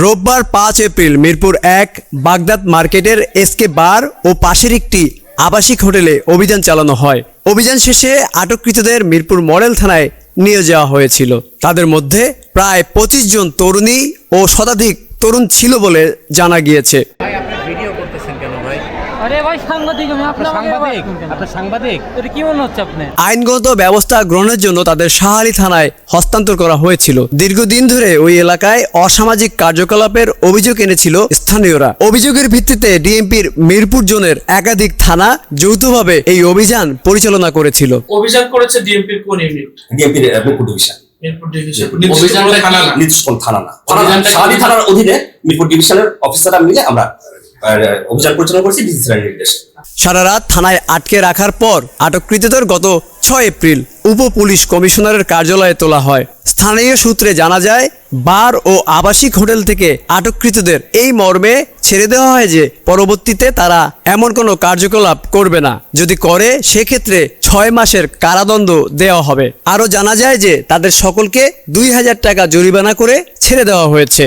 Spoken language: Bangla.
রোববার 5 এপ্রিল মিরপুর 1 বাগদাদ মার্কেটের এসকে বার ও পাশের একটি আবাসিক হোটেলে অভিযান চালানো হয়। অভিযান শেষে আটককৃতদের মিরপুর মডেল থানায় নিয়ে যাওয়া হয়েছিল। তাদের মধ্যে প্রায় 25 জন তরুণী ও শতাধিক তরুণ ছিল বলে জানা গিয়েছে। আইনগত ব্যবস্থা গ্রহণের জন্য তাদের শাহআলী থানায় হস্তান্তর করা হয়েছিল। দীর্ঘদিন ধরে ওই এলাকায় অসামাজিক কার্যকলাপের অভিযোগ এনেছিল স্থানীয়রা। অভিযোগের ভিত্তিতে ডিএমপির মিরপুর জোনের একাধিক থানা যৌথভাবে এই অভিযান পরিচালনা করেছিল। অভিযান করেছে ডিএমপির কোন ইউনিট? ডিএমপির মিরপুর ডিভিশন। মিরপুর ডিভিশন থানার অধীনে মিরপুর ডিভিশনের অফিসাররা মিলে আমরা অভিযান পরিচালনা করেছি ডিসি স্যারের নির্দেশে। সারা রাত থানায় আটকে রাখার পর আটককৃতদের গত 6 এপ্রিল উপ পুলিশ কমিশনারের কার্যালয়ে তোলা হয়। স্থানীয় সূত্রে জানা যায়, বার ও আবাসিক হোটেল থেকে আটককৃতদের এই মর্মে ছেড়ে দেওয়া হয় যে পরবর্তীতে তারা এমন কোনো কার্যকলাপ করবে না। যদি করে সেক্ষেত্রে 6 মাসের কারাদণ্ড দেওয়া হবে। আরও জানা যায় যে তাদের সকলকে 2000 টাকা জরিমানা করে ছেড়ে দেওয়া হয়েছে।